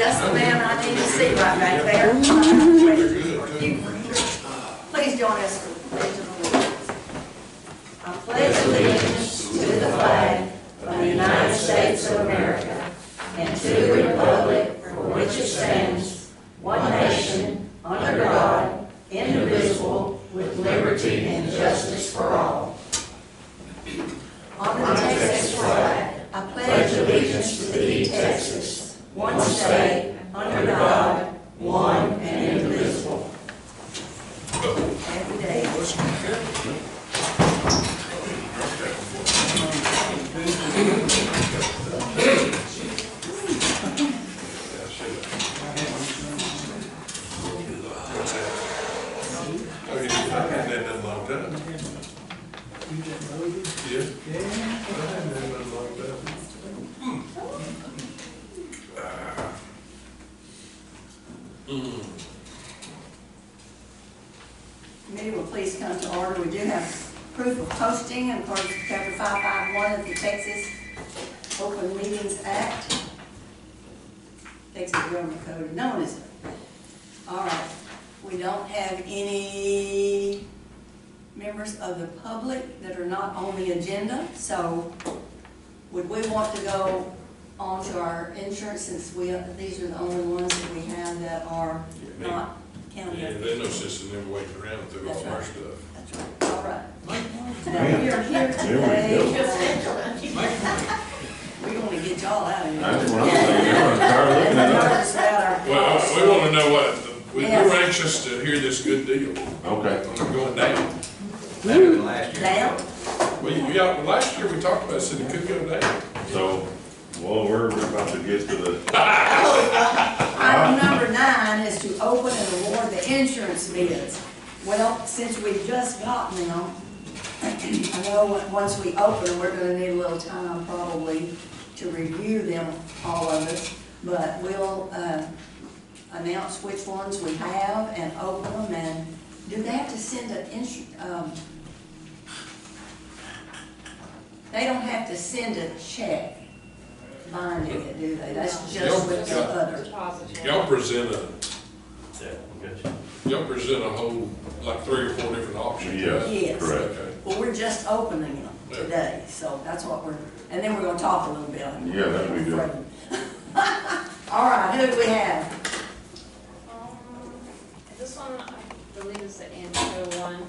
just the man I need to see right back there. Please join us for the pledge of allegiance. I pledge allegiance to the flag of the United States of America and to the republic for which it stands, one nation, under God, indivisible, with liberty and justice for all. On the Texas flag, I pledge allegiance to thee, Texas, one state, under God, one and indivisible. Every day. Committee will please come to order. We do have proof of posting in accordance with Chapter 551 of the Texas Open Meetings Act. Texas Government Code. No one is. All right. We don't have any members of the public that are not on the agenda. So would we want to go on to our insurance since these are the only ones that we have that are not county? Yeah, there's no sense in them waiting around through all our stuff. That's right. All right. Now, we are here today. We're going to get y'all out of here. That's what I'm saying. I'm tired of looking at Well, we want to know what, we're anxious to hear this good deal. Okay. I'm going down. Better than last year. Down? Well, last year we talked about it, said it could go down. So, well, we're about to get to the, Item number 9 is to open and award the insurance bids. Well, since we've just gotten them, I know once we open them, we're gonna need a little time probably to review them, all of us. But we'll announce which ones we have and open them. And do they have to send an they don't have to send a check binding it, do they? That's just with the other. Y'all present a, yeah, we got you. y'all present a whole, like 3 or 4 different options. Yes, right? Yes. correct. Okay. Well, we're just opening them today, so that's what and then we're gonna talk a little bit. Yeah, that'd be good. All right, who do we have? This one, I believe is the Ancho one.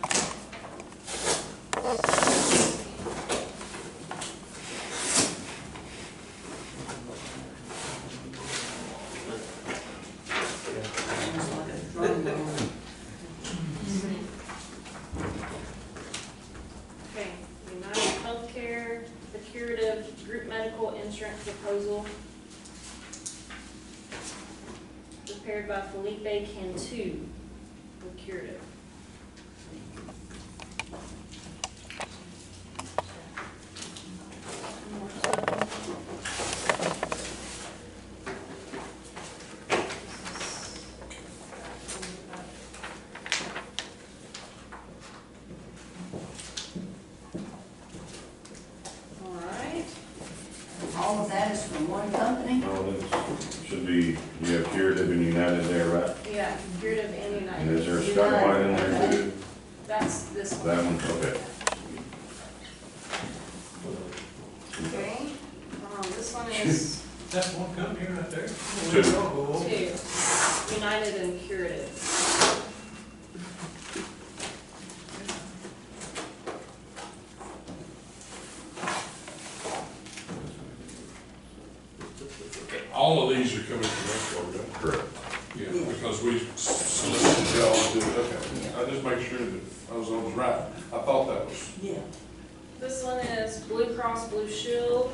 Okay, United Healthcare, the Curative Group Medical Insurance Proposal. Prepared by Felipe Cantu with Curative. All right. All of that is from one company? Oh, this should be, you have Curative and United there, right? Yeah, Curative and United. And is there a Scott White in there too? That's this one. That one, okay. Okay, this one is That's one company right there. two, United and Curative. All of these are coming from us, right? Correct. Yeah, because we solicited y'all to do it. Okay. I just make sure that I was right. I thought that was. Yeah. This one is Blue Cross Blue Shield.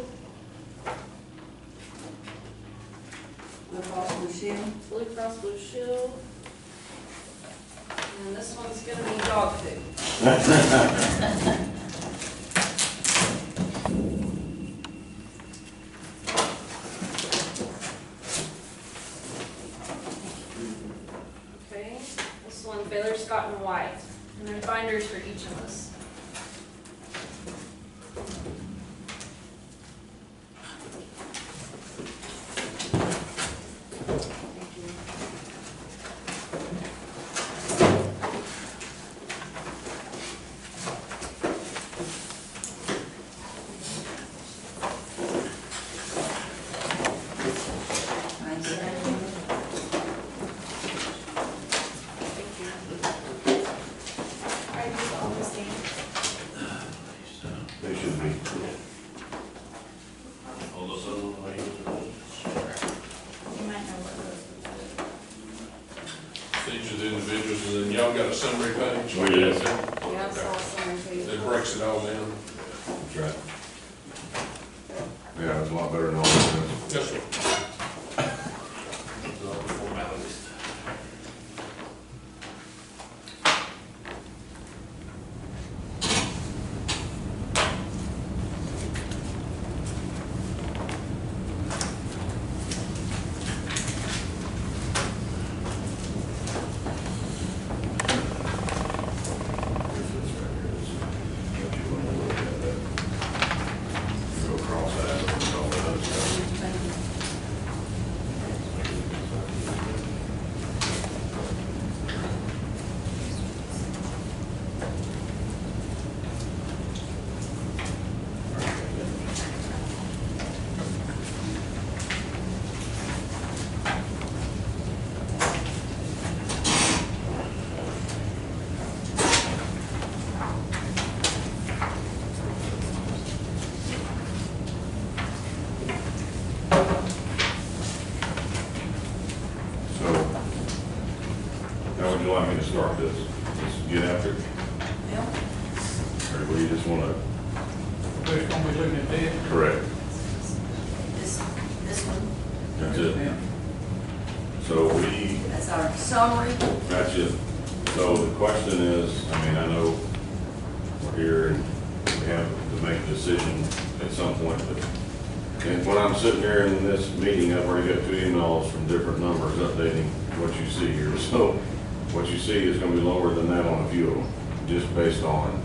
Blue Cross Blue Shield. Blue Cross Blue Shield. And this one's gonna be dog food. Okay, this one, Baylor Scott and White. And there's binders for each of us. got a summary page. We did. Yeah, I saw something. It breaks it all down. That's right. Yeah, it's a lot better than all this. Yes, sir. Go across that, and all that other stuff. So, how would you like me to start this? Just get after it? Yeah. Or do you just wanna? We're just gonna be looking at this. Correct. This one, That's it. Yeah. So we, that's our summary. that's it. So the question is, I mean, I know we're here and we have to make a decision at some point, but and when I'm sitting here in this meeting, I've already got 2 emails from different numbers updating what you see here. So what you see is gonna be lower than that on a few of them, just based on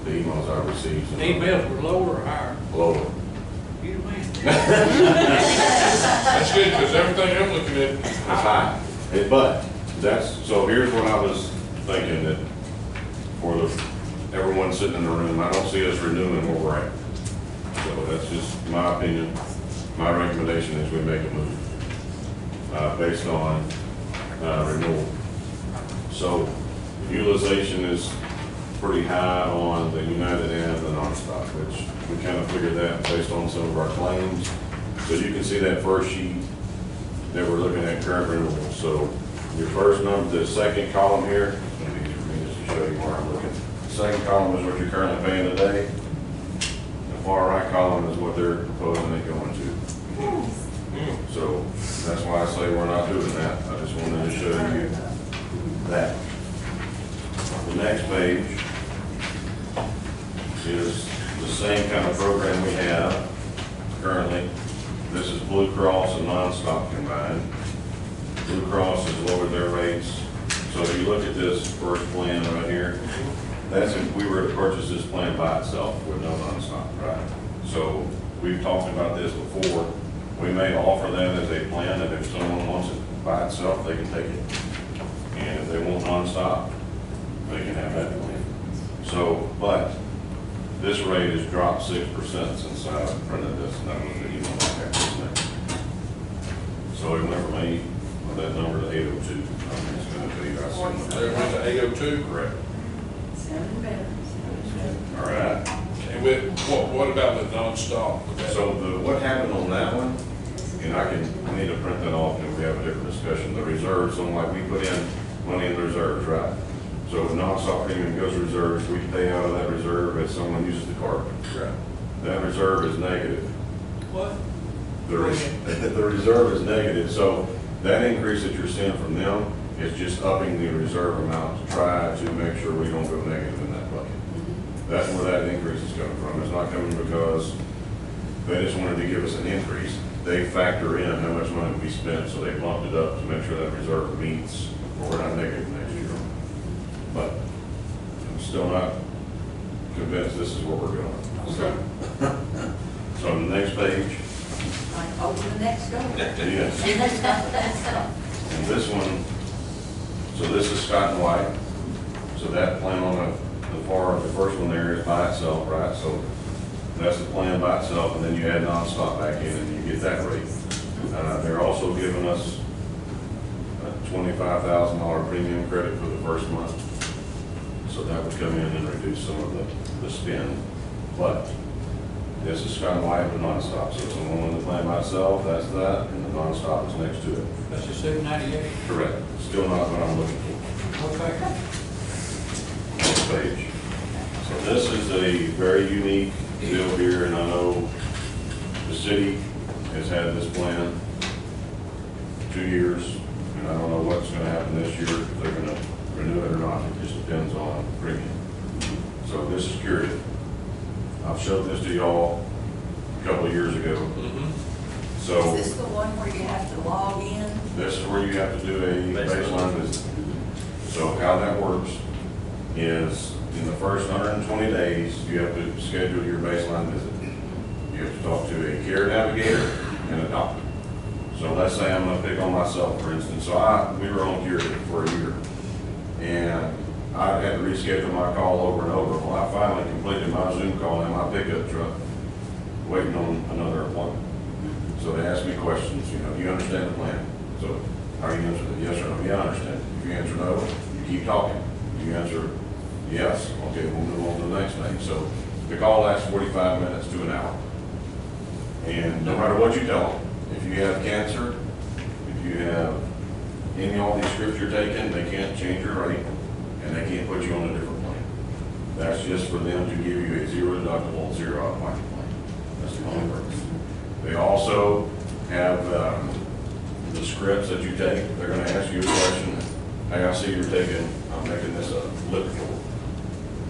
the emails I received. Emails were lower or higher? Lower. You the man. That's good, because everything I'm looking at is It's high. high. But that's, so here's what I was thinking, that for everyone sitting in the room, I don't see us renewing where we're at. So that's just my opinion. My recommendation is we make a move, based on, renewal. So utilization is pretty high on the United and the nonstop, which we kind of figured that based on some of our claims. So you can see that first sheet that we're looking at current renewal. So your first number, the second column here, it's gonna be easier for me just to show you where I'm looking. The second column is what you're currently paying today. The far right column is what they're proposing it going to. So that's why I say we're not doing that. I just wanted to show you that. The next page is the same kind of program we have currently. This is Blue Cross and nonstop combined. Blue Cross has lowered their rates. So if you look at this first plan right here, that's if we were to purchase this plan by itself with no nonstop, right? So we've talked about this before. We may offer that as a plan, and if someone wants it by itself, they can take it. And if they want nonstop, they can have that plan. So, but this rate has dropped 6% since I printed this, and that was the email I got this next. So it went from 8, with that number to 802. I mean, it's gonna be about There went to 802. correct. Sounding better. All right. And what about the nonstop? So what happened on that one, and I need to print that off and we have a different discussion. The reserves, so like we put in money in reserves, right? So if nonstop premium goes to reserves, we pay out of that reserve as someone uses the card. Right. That reserve is negative. What? The reserve is negative, so that increase that you're seeing from them is just upping the reserve amount to try to make sure we don't go negative in that bucket. That's where that increase is coming from. It's not coming because they just wanted to give us an increase. They factor in how much money we spent, so they bumped it up to make sure that reserve meets, or we're not negative next year. But I'm still not convinced this is where we're going. Okay. So on the next page, Like, open the next door. yes. Yes. And this one, so this is Scott and White. So that plan on the first one there is by itself, right? So that's the plan by itself, and then you add nonstop back in and you get that rate. They're also giving us a $25,000 premium credit for the first month. So that would come in and reduce some of the spend. But this is Scott and White with nonstop. So someone on the plan by itself, that's that, and the nonstop is next to it. That's a 798. Correct. Still not what I'm looking for. Okay. page. So this is a very unique deal here, and I know the city has had this plan 2 years, and I don't know what's gonna happen this year, if they're gonna renew it or not, it just depends on premium. So this is curative. I've showed this to y'all a couple of years ago. So Is this the one where you have to log in? this is where you have to do a baseline visit. So how that works is in the first 120 days, you have to schedule your baseline visit. You have to talk to a care navigator and a doctor. So let's say I'm gonna pick on myself, for instance. So we were on curative for a year, and I had to reschedule my call over and over. Well, I finally completed my Zoom call in my pickup truck, waiting on another appointment. So they asked me questions, you know, do you understand the plan? So how do you answer that? Yes or no? Yeah, I understand. If you answer no, you keep talking. If you answer yes, okay, we'll move on to the next thing. So the call lasts 45 minutes to an hour. And no matter what you tell them, if you have cancer, if you have any of all these scripts you're taking, they can't change your rate, and they can't put you on a different plan. That's just for them to give you a zero deductible, zero out-of-pocket plan. That's the only purpose. They also have the scripts that you take. They're going to ask you a question. Hey, I see you're taking, I'm making this a lipitor.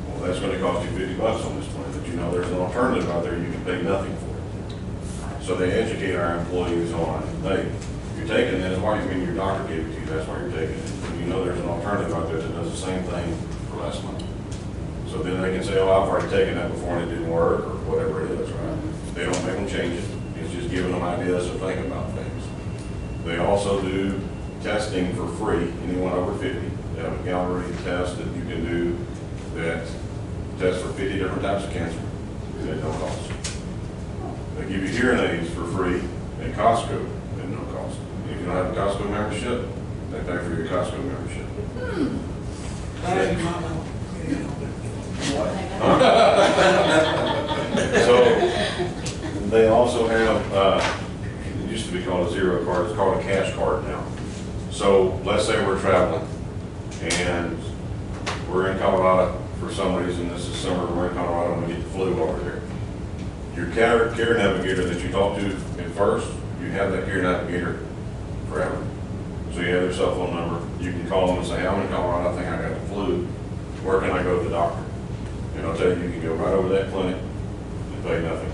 Well, that's going to cost you $50 on this plan, but you know there's an alternative out there you can pay nothing for. So they educate our employees on, hey, you're taking this, why do you mean your doctor gave it to you, that's why you're taking it. And you know there's an alternative out there that does the same thing for less money. So then they can say, oh, I've already taken that before and it didn't work, or whatever it is, right? They don't make them change it. It's just giving them ideas to think about things. They also do testing for free, anyone over 50. They have a gallery test that you can do that tests for 50 different types of cancer at no cost. They give you hearing aids for free at Costco at no cost. If you don't have a Costco membership, they pay for your Costco membership. Glad you might know. So they also have, it used to be called a zero card, it's called a cash card now. So let's say we're traveling and we're in Colorado for some reason, this is summer, we're in Colorado and we get the flu over there. Your care navigator that you talk to at first, you have that care navigator forever. So you have their cell phone number, you can call them and say, I'm in Colorado, I think I got the flu, where can I go to the doctor? And I'll tell you, you can go right over to that clinic and pay nothing.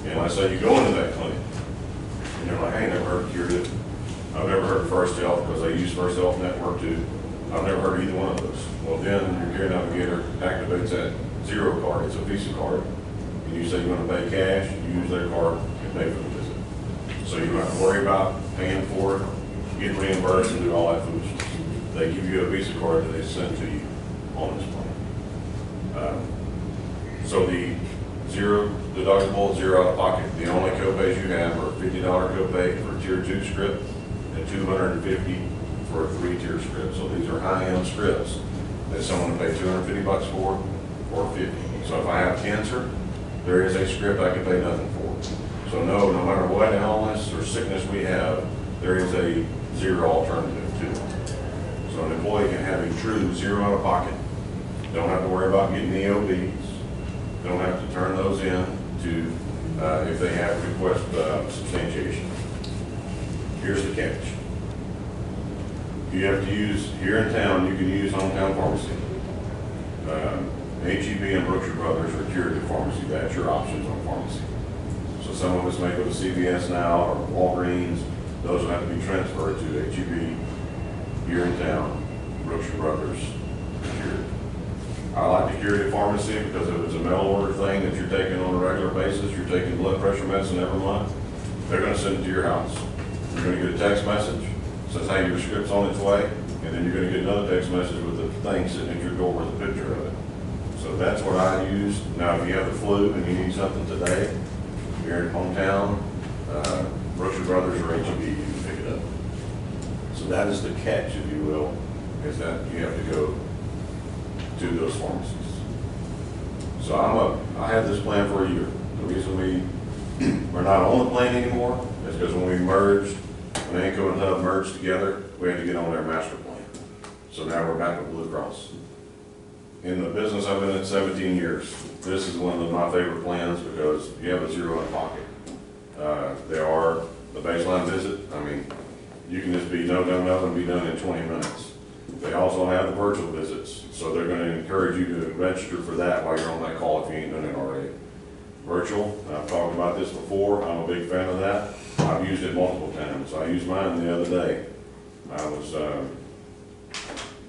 And let's say you go into that clinic, and you're like, I ain't never heard of curative. I've never heard of First Health, because they use First Health Network too. I've never heard of either one of those. Well, then your care navigator activates that zero card, it's a Visa card. And you say you want to pay cash, you use their card and pay for the visit. So you don't have to worry about paying for it, get reimbursed and do all that foolishness. They give you a Visa card that they send to you on this plan. So the zero deductible, zero out of pocket, the only copays you have are $50 copay for a tier 2 script and $250 for a 3-tier script. So these are high-end scripts that someone will pay $250 for or $50. So if I have cancer, there is a script I can pay nothing for. So no matter what illness or sickness we have, there is a zero alternative to it. So an employee can have a true zero out of pocket. Don't have to worry about getting EOBs. Don't have to turn those in to if they have request substantiation. Here's the catch. You have to use, here in town, you can use hometown pharmacy. HEB and Brookshire Brothers are curative pharmacy. That's your options on pharmacy. So some of us may go to CVS now or Walgreens. Those will have to be transferred to HEB here in town, Brookshire Brothers, curative. I like the curative pharmacy because if it's a mail order thing that you're taking on a regular basis, you're taking blood pressure medicine every month, they're going to send it to your house. You're going to get a text message, says, hey, your script's on its way, and then you're going to get another text message with the thing sitting at your door with a picture of it. So that's what I use. Now, if you have the flu and you need something today, you're in hometown, Brookshire Brothers or HEB, you can pick it up. So that is the catch, if you will, is that you have to go to those pharmacies. So I had this plan for a year. The reason we're not on the plan anymore is because when we merged, when ANCO and HUB merged together, we had to get on their master plan. So now we're back with Blue Cross. in the business I've been in 17 years, this is one of my favorite plans because you have a zero in pocket. There are the baseline visit. I mean, you can just be no, and be done in 20 minutes. They also have the virtual visits, so they're going to encourage you to register for that while you're on that call if you ain't done it already. Virtual, I've talked about this before. I'm a big fan of that. I've used it multiple times. I used mine the other day. I was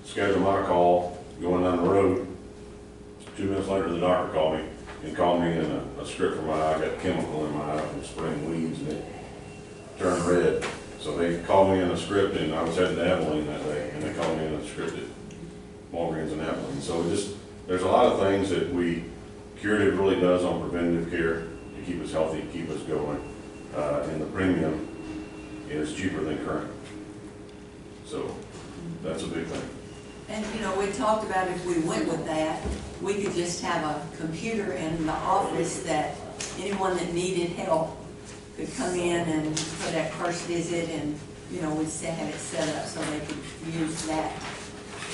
scheduling my call, going down the road. 2 minutes later, the doctor called me and called me in a script for my eye. I got chemical in my eye from spraying weeds and it turned red. So they called me in a script, and I was headed to Abilene that day, and they called me in a script at Walgreens in Abilene. So there's a lot of things that Curative really does on preventative care to keep us healthy, keep us going. And the premium is cheaper than current. So that's a big thing. And, you know, we talked about if we went with that, we could just have a computer in the office that anyone that needed help could come in and for that first visit and, you know, we'd have it set up so they could use that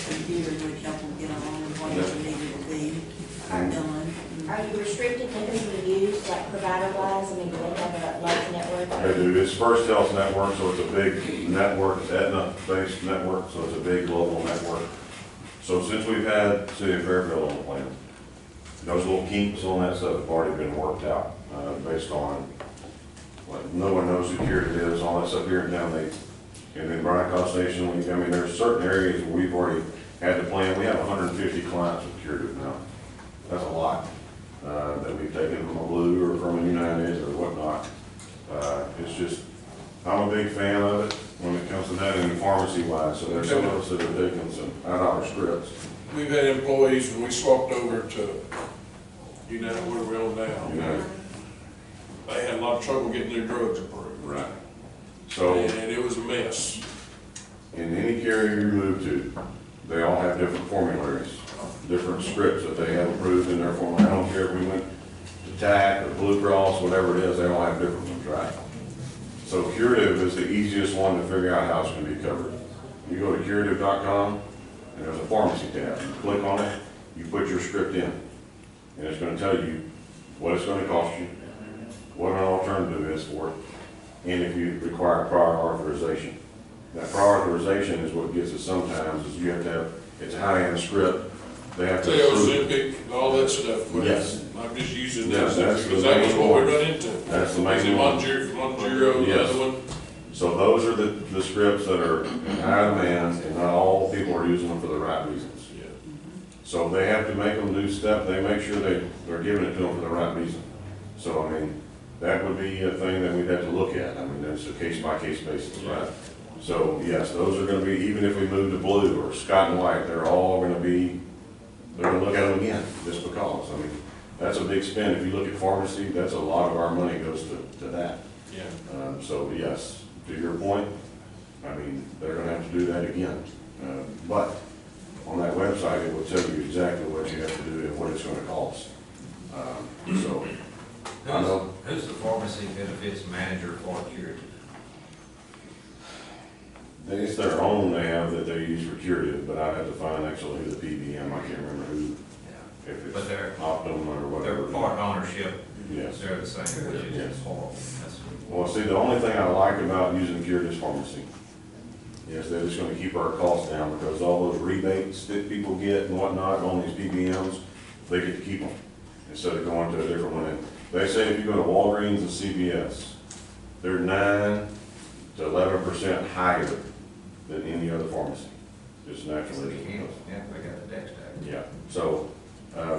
computer would help them get along with whatever needed to be done. Are you restricted to who you use, like provider-wise? I mean, do they have a large network? They do. It's First Health Network, so it's a big network. It's Aetna-based network, so it's a big global network. So since we've had City of Fairfield on the plan, those little kinks on that stuff have already been worked out based on what no one knows who Curative is, all that stuff here in town. And then Bryan College Station, I mean, there's certain areas where we've already had the plan. We have 150 clients with Curative now. That's a lot that we've taken from a Blue or from a United or whatnot. It's just, I'm a big fan of it when it comes to that and pharmacy-wise. So there's some of us that are taking some out-of-our scripts. We've had employees, when we swapped over to United, where we're on now, United. they had a lot of trouble getting their drugs approved. Right. So And it was a mess. in any carrier you move to, they all have different formularies, different scripts that they have approved in their formulary. I don't care if we went to TAC or Blue Cross, whatever it is, they all have different ones, right? So Curative is the easiest one to figure out how it's going to be covered. You go to curative.com and there's a pharmacy tab. You click on it, you put your script in, and it's going to tell you what it's going to cost you, what an alternative is for it, and if you require prior authorization. That prior authorization is what gets it sometimes, is you have to have, it's a high-end script, they have to approve it. Ozempic, all that stuff. Yes. I'm just using Yes, that that's because the that was main what we one. run into. That's the Is it main one. Monjero, the Yes. other one? So those are the scripts that are in high demand, and not all people are using them for the right reasons. Yeah. So they have to make them do stuff, they make sure they're giving it to them for the right reason. So, I mean, that would be a thing that we'd have to look at. I mean, that's a case-by-case basis, right? So, yes, those are gonna be, even if we move to Blue or Scott and White, they're all gonna be, they're gonna look at them again, just because. I mean, that's a big spend. If you look at pharmacy, that's a lot of our money goes to that. Yeah. So, yes, to your point, I mean, they're gonna have to do that again. But on that website, it will tell you exactly what you have to do and what it's gonna cost. So, I know. Who's the pharmacy benefits manager for Curative? It's their own they have that they use for Curative, but I have to find actually who the PBM, I can't remember who, if But it's they're, Optum or whatever. they're part ownership, Yes. they're the same, which Yes. is horrible. That's- Well, see, the only thing I like about using Curative's pharmacy is that it's gonna keep our costs down, because all those rebates that people get and whatnot on these PBMs, they get to keep them, instead of going to a different one. And they say if you go to Walgreens and CVS, they're 9 to 11% higher than any other pharmacy, just naturally. Yeah, they got the deck stack. Yeah, so,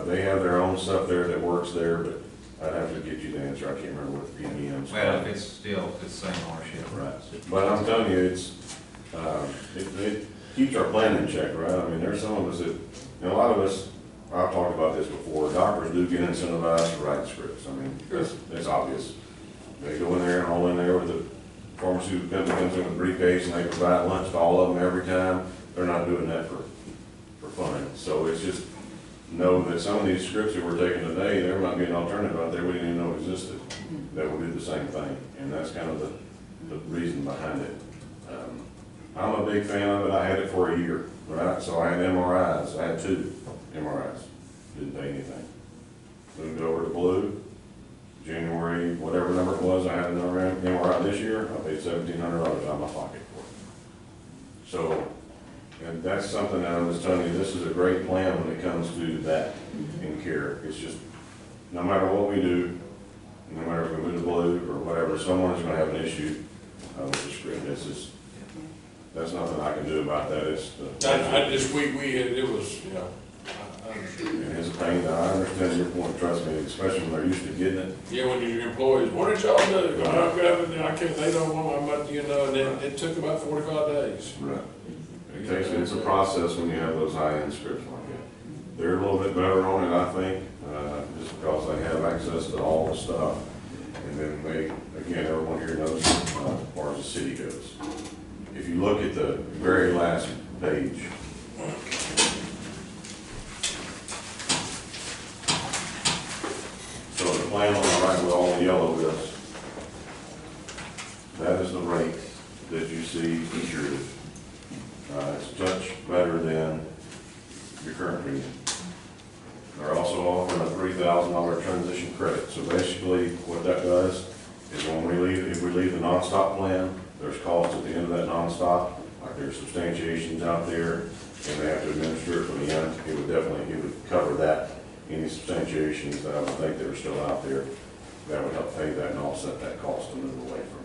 they have their own stuff there that works there, but I'd have to get you the answer, I can't remember what the PBM's. Well, if it's still the same ownership. Right, but I'm telling you, it keeps our plan in check, right? I mean, there's some of us that, and a lot of us, I've talked about this before, doctors do get incentivized to write scripts. I mean, it's obvious. They go in there and all in there with the pharmaceutical company comes in with a briefcase and they provide lunch to all of them every time. They're not doing that for fun. So it's just, know that some of these scripts that we're taking today, there might be an alternative out there we didn't even know existed that will do the same thing. And that's kind of the reason behind it. I'm a big fan of it. I had it for a year, right? So I had MRIs. I had 2. MRIs, didn't pay anything. Moved over to blue, January, whatever number it was, I had another MRI this year, I paid $1,700 out of my pocket for it. So, and that's something that I'm just telling you, this is a great plan when it comes to that in care. It's just, no matter what we do, no matter if we move to blue or whatever, someone's gonna have an issue with the script. It's just, that's nothing I can do about that. It's the. I just, we had, it was, you know, I understand. It is a pain. I understand your point, trust me, especially when they're used to getting it. Yeah, when your employees, what did y'all do? I can't, they don't want my money, you know, and then it took about 45 days. Right. It's a process when you have those high-end scripts like that. They're a little bit better on it, I think, just because they have access to all the stuff. And then they, again, everyone here knows as far as the city goes. If you look at the very last page, so the plan on the right with all the yellow is, that is the rate that you see curative. It's much better than your current premium. They're also offering a $3,000 transition credit. So basically, what that does is when we leave, if we leave the nonstop plan, there's costs at the end of that nonstop, like there's substantiations out there, and they have to administer it from the end. It would definitely, it would cover that, any substantiations that I would think that are still out there, that would help pay that and offset that cost to move away from it.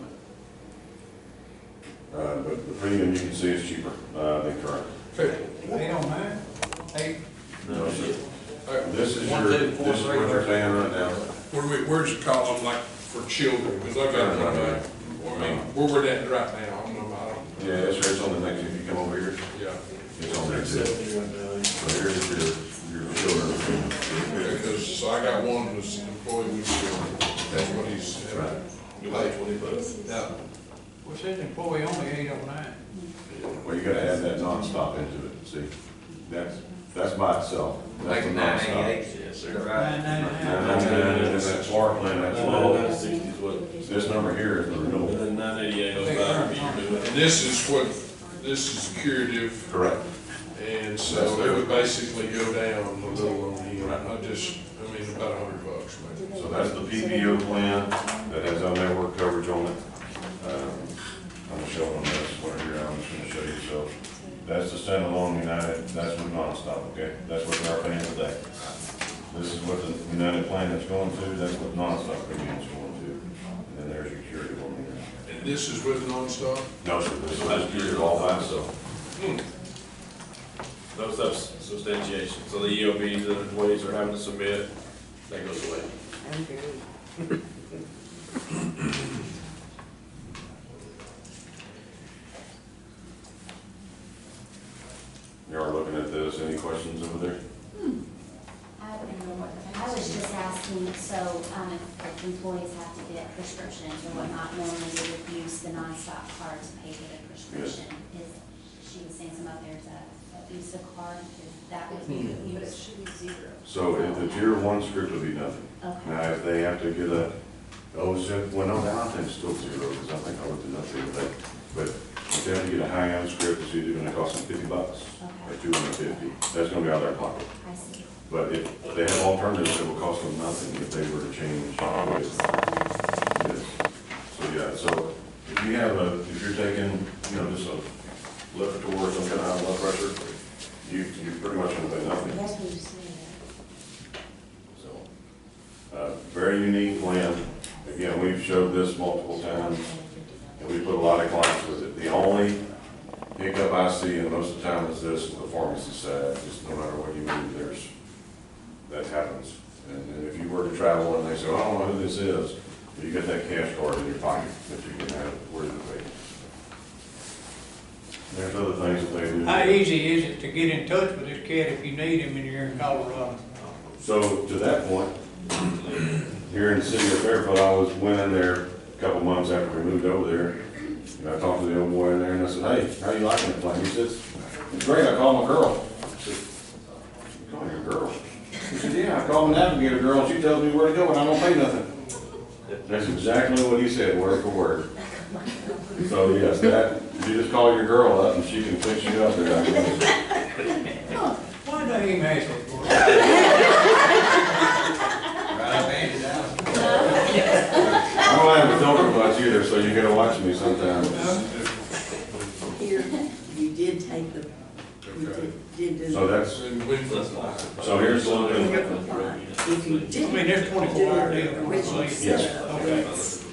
But the premium you can see is cheaper than current. 809, 8, No, sir. This is 1, your, 2, this 4, is 3, what you're paying right now. Where's your column, like, for children? Because I got one, where we're at right now, I don't know about it. Yeah, it's on the next, if you come over here, Yeah. it's on there too. So here's your children. Because, so I got one that's employee with children, that's what he's, Right. that's what he put. Yeah. well, says employee only 809. Well, you gotta add that nonstop into it, see? That's by itself. That's the nonstop. Yes, sir. 999. And that FLAR plan, that's low. This number here is the renewal. And then 988.05 for you. And this is curative, Correct. and so it would basically go down a little on the, about $100 maybe. So that's the PPO plan that has our network coverage on it. I'm gonna show them this, what here, I'm just gonna show you, so. That's the standalone United, that's with nonstop, okay? That's what they're paying today. This is what the United plan is going to, that's what nonstop premium's going to. And then there's your curative on here. And this is with nonstop? No, sir, this is curative all by itself. No substantiation. So the EOBs that employees are having to submit, that goes away. You are looking at this, any questions over there? I was just asking, so, if employees have to get prescriptions or whatnot, normally they would use the nonstop card to pay for the prescription. She was saying some of there's a Visa card, is that would be But it used? should be 0. So if the tier 1 script would be nothing. Okay. Now, if they have to get a, well, no, I think it's still 0, because I think I looked it up the other day. But if they have to get a high-end script, it's either gonna cost them $50 or $250. That's gonna be out of their pocket. I see. But if they have alternatives, it will cost them nothing if they were to change. Yes. So, yeah, so if you have if you're taking, just a Lipitor or some kind of high blood pressure, you pretty much gonna pay nothing. That's what you said. So, very unique plan. Again, we've showed this multiple times, and we put a lot of clients with it. The only hiccup I see, and most of the time, is this, the pharmacy side. Just no matter what you move, that happens. And if you were to travel and they say, I don't know who this is, you get that cash card in your pocket that you can have where to pay. There's other things that they do. How easy is it to get in touch with this cat if you need him and you're in Colorado? So to that point, here in the city of Fairfield, I went in there a couple months after we moved over there, and I talked to the old boy in there, and I said, hey, how you liking the place? He says, it's great, I called my girl. I said, you call your girl? He said, yeah, I called my navigator girl, and she tells me where to go, and I don't pay nothing. That's exactly what he said, word for word. So yes, you just call your girl up, and she can fix you up there. Why I don't even ask that for. Right up and down. I don't have a filter much either, so you gotta watch me sometimes. Here, you did take the, you did do. So that's, And we, so here's looking, If you I didn't. mean, there's 24-hour do deal. the original Yes. setup, Okay. it's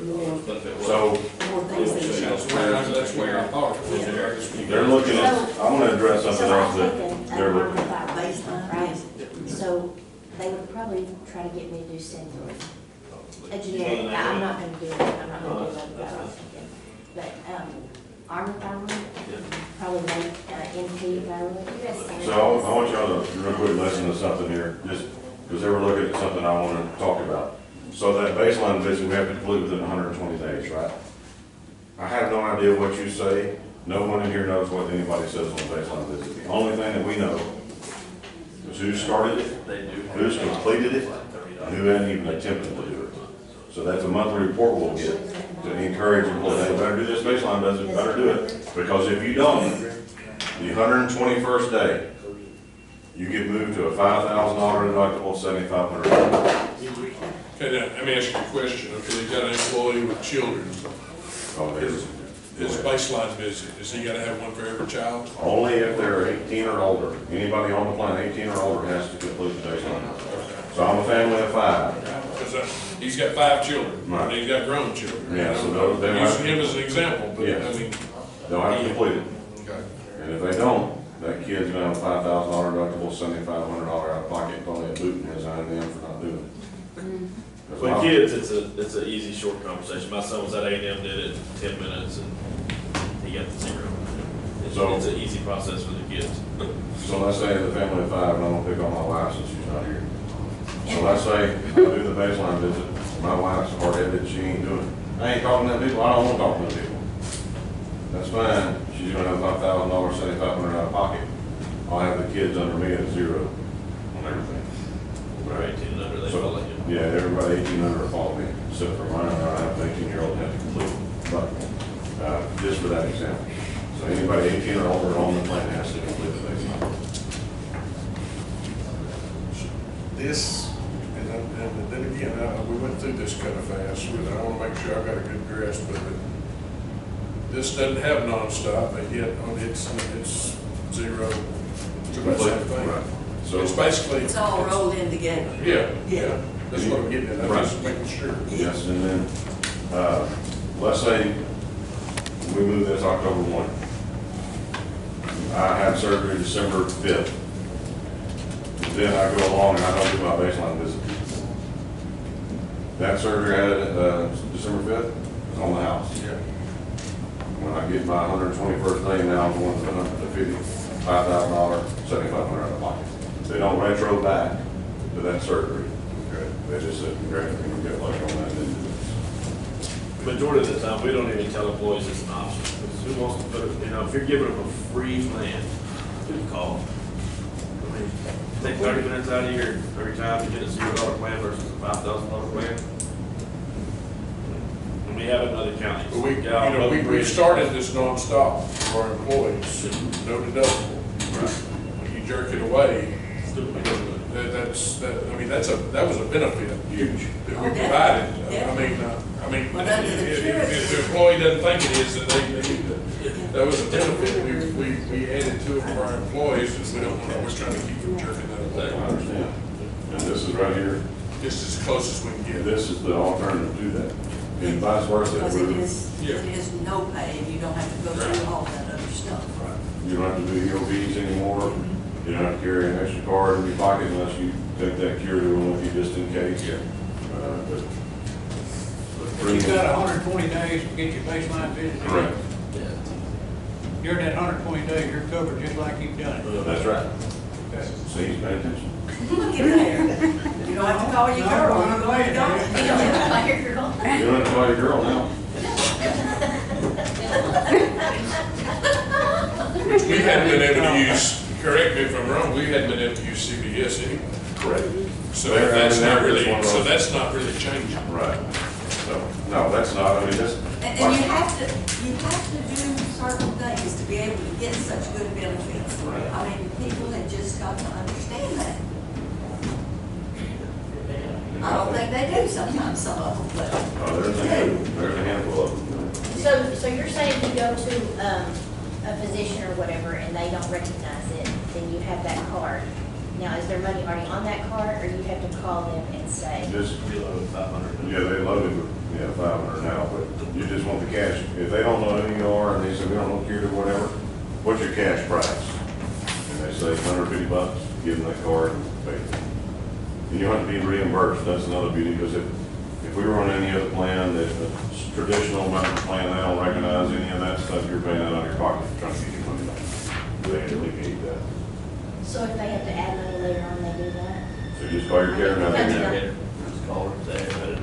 more, so more things that you. that's where I thought it was there. I just- they're looking at, I wanna address something So else I've that taken they're an arm looking. about Baseline, right? yes. So they would probably try to get me to do schedule. A generic, I'm not gonna do it, I'm not gonna do it, but I was thinking. But, armor family, probably make, NP family. So I want y'all to real quick listen to something here, just because they were looking at something I want to talk about. So that baseline visit, we have to complete within 120 days, right? I have no idea what you say. No one in here knows what anybody says on a baseline visit. The only thing that we know is who started it, who's completed it, and who hadn't even attempted to do it. So that's a monthly report we'll get to encourage employees, hey, better do this baseline visit, better do it. Because if you don't, the 121st day, you get moved to a $5,000 deductible, $7,500. Okay, now, let me ask you a question. Okay, you got an employee with children. Oh, there's- His baseline visit, is he gotta have one for every child? Only if they're 18 or older. Anybody on the planet 18 or older has to complete the baseline. So I'm a family of 5. Because he's got 5 children, Right. and he's got grown children. Yeah, so they'll Using have, him as an example, but I Yes. mean, they'll have to complete it. okay. And if they don't, that kid's gonna have a $5,000 deductible, $7,500 out of pocket, only a boot in his eye and them for not doing it. 'Cause With my- kids, it's a easy, short conversation. My son was at A&M, did it in 10 minutes, and he got the 0. So- It's an easy process for the kids. So let's say the family of 5, and I'm gonna pick on my wife since she's not here. So let's say I do the baseline visit, my wife's hard-headed, she ain't doing it. I ain't talking to them people, I don't wanna talk to them people. That's fine, she's gonna have $5,000, $7,500 out of pocket. I'll have the kids under me at 0 on everything. We're 18 and under, they So, follow you. yeah, everybody 18 under will follow me, except for mine, I have an 18-year-old that has to complete it. But, just for that example. So anybody 18 or older on the planet has to complete the baseline. This, and then again, we went through this kind of fast, but I want to make sure I've got a good grasp of it. This doesn't have nonstop, but yet it's 0, it's about the same thing. Right. So, It's basically. It's all rolled in together. Yeah, Yeah. yeah, that's what I'm getting at, I'm just making sure. yes, and then, let's say we move this October 1. I have surgery December 5th. Then I go along and I don't do my baseline visit. That surgery I had December 5th is on the house. Yeah. When I get my 121st day now, I'm going to $55,000, $7,500 out of pocket. They don't retro back to that surgery. Okay. They just said, great, we can get like on that. And do this. Majority of the time, we don't even tell employees it's an option. Because who wants to put it, you know, if you're giving them a free plan, who do you call? I mean, take 30 minutes out of your every time to get a $0 plan versus a $5,000 plan. And we have it in other counties. But we, you Yeah, know, we Bridge. started this nonstop for our employees, no deductible. When you jerk it away, that was a benefit. Huge. That we Oh, provided. definitely. I mean, Well, that's the if the employee doesn't think it is, then that was a benefit we added to it for our employees, and we don't want to always trying to keep from jerking that I away. understand. And this is right here, Just as close as we can get. this is the alternative to that. And vice versa, Because it we- is, it is no pay, and you don't have to go through all that other stuff. you don't have to do EOBs anymore. You don't have to carry an extra card in your pocket unless you take that curative one with you just in case. But You've got 120 days to get your baseline visit. correct. During that 120 days, you're covered just like you've done it. That's right. Okay. See, he's paying attention. Look at there. You don't have to call your girl, you're going to go. You don't have to call your girl now. We hadn't been able to use, correct me if I'm wrong, we hadn't been able to use CBS anyway. Correct. So They're that's adding not that as really, one of so those. that's not really changing. Right. So, no, that's not, I mean, that's. And you have to do certain things to be able to get such good benefits. I mean, people have just got to understand that. I don't think they do sometimes, some of them, but There's a handful of them. So you're saying you go to, a physician or whatever and they don't recognize it, then you have that card. Now, is there money already on that card, or you have to call them and say? Just, Reload 500. yeah, they loaded with, 500 now, but you just want the cash. If they don't know who you are and they say, we don't know cure or whatever, what's your cash price? And they say $150, give them that card and pay it. And you don't have to be reimbursed. That's another beauty, because if we were on any other plan, that a traditional medical plan, they don't recognize any of that stuff, you're paying out of your pocket, trying to get your money back. They alleviate that. So if they have to add money later on, they do that? So you just call your care now. Just call her and say, hey,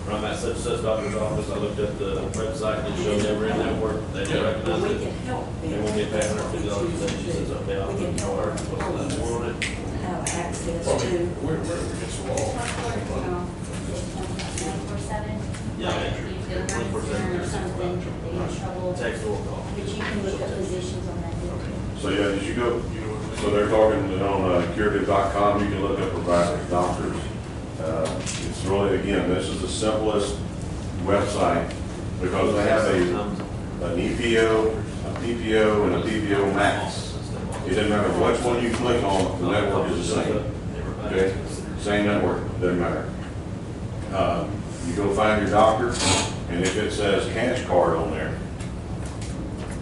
when I'm at such and such doctor's office, I looked at the website and it showed they were in network, they didn't but recognize we it. can help them. They won't get paid $150 a day. She says, okay, I'll put the card, what's the number on it? Have access Probably, to. where against the wall. 24/7. Yeah, Like, if you feel like 24/7. or something, they get in trouble, but Text or call. you can look up physicians on that. So yeah, you should go, so they're talking on curative.com, you can look up providers, doctors. It's really, again, this is the simplest website because they have an EPO, a PPO, and a PPO max. It doesn't matter which one you click on, the network is the same. Okay, same network, doesn't matter. You go find your doctor, and if it says cash card on there,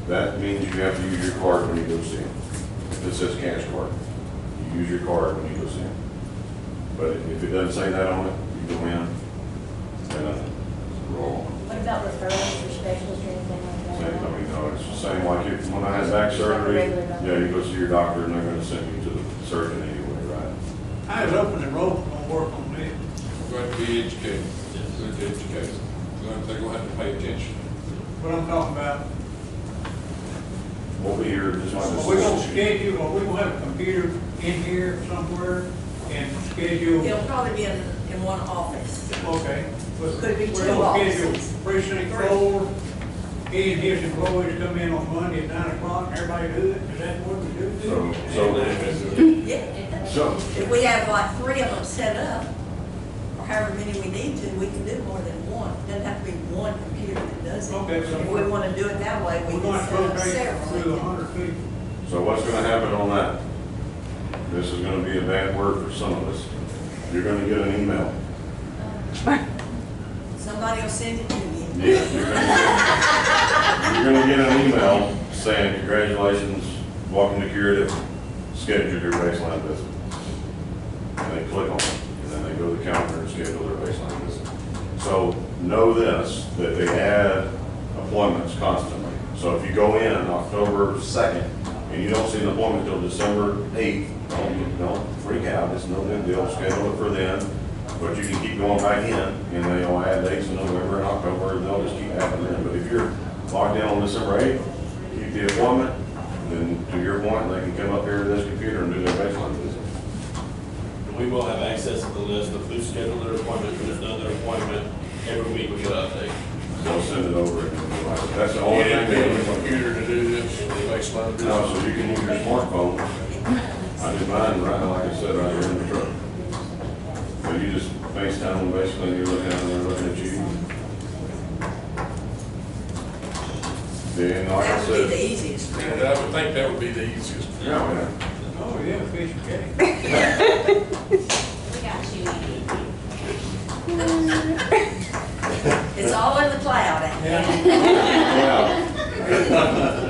that means you have to use your card when you go see him. If it says cash card, you use your card when you go see him. But if it doesn't say that on it, you go in, and roll. What about referrals for specialists or anything like Same, that? I mean, no, it's the same, like if, when I had back surgery, yeah, you go see your doctor, and they're gonna send you to the surgeon anyway, right? How is open enrollment gonna work on this? We're going to be educated, going to educate. They're going to have to pay attention. What I'm talking about, We'll be here just like this. are we gonna schedule, are we gonna have a computer in here somewhere and schedule? It'll probably be in one office. Okay. but Could be we're two gonna schedule offices. Precinct 4, he and his employees come in on Monday at 9 o'clock, and everybody do it, is that what we do? Yeah. So, If we have like 3 of them set up, or however many we need to, we can do more than one. It doesn't have to be one computer that does it. Okay, so If we want to do it that way, we We're can going to set up rotate through several. 100 people. so what's gonna happen on that? This is gonna be a bad word for some of us. You're gonna get an email. Somebody will send it to you. Yeah, you're gonna get an email saying, congratulations, welcome to Curative, schedule your baseline visit. And they click on it, and then they go to the calendar and schedule their baseline visit. So know this, that they add appointments constantly. So if you go in October 2nd, and you don't see an appointment until December 8th, don't freak out, it's no big deal, schedule it for then. But you can keep going back in, and they'll add dates in November and October, they'll just keep adding in. But if you're locked in on December 8th, keep the appointment, then to your point, they can come up here to this computer and do their baseline visit. We will have access to the list of who scheduled their appointment, who's done their appointment, every week we get an update. They'll send it over, and that's the You only didn't thing. need a computer to do this, baseline. No, so you can use your smartphone. I did mine, right, like I said, right here in the truck. So you just FaceTime them, basically, and you're looking at them, they're looking at you. Then, like I That would be the said. easiest. And I would think that would be the easiest. Yeah, Oh, yeah, fish and cake. We got you. It's all in the cloud, ain't it? yeah.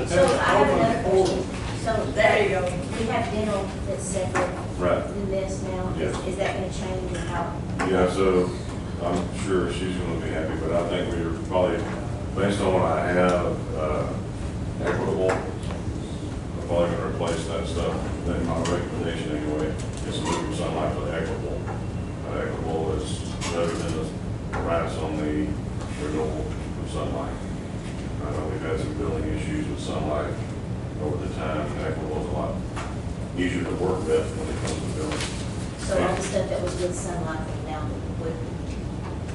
So I have another question. So There you go. we have dental that's separate Right. than this now. Yes. Is that gonna change or how? Yeah, so I'm sure she's gonna be happy, but I think we're probably, based on what I have, equitable, I'm probably gonna replace that stuff, that's my recommendation anyway, is to move from Sunlight to equitable. Equitable is better than the price on the renewal of Sunlight. I know we've had some billing issues with Sunlight over the time, and equitable is a lot easier to work with when it comes to billing. So all the stuff that was with Sunlight now would,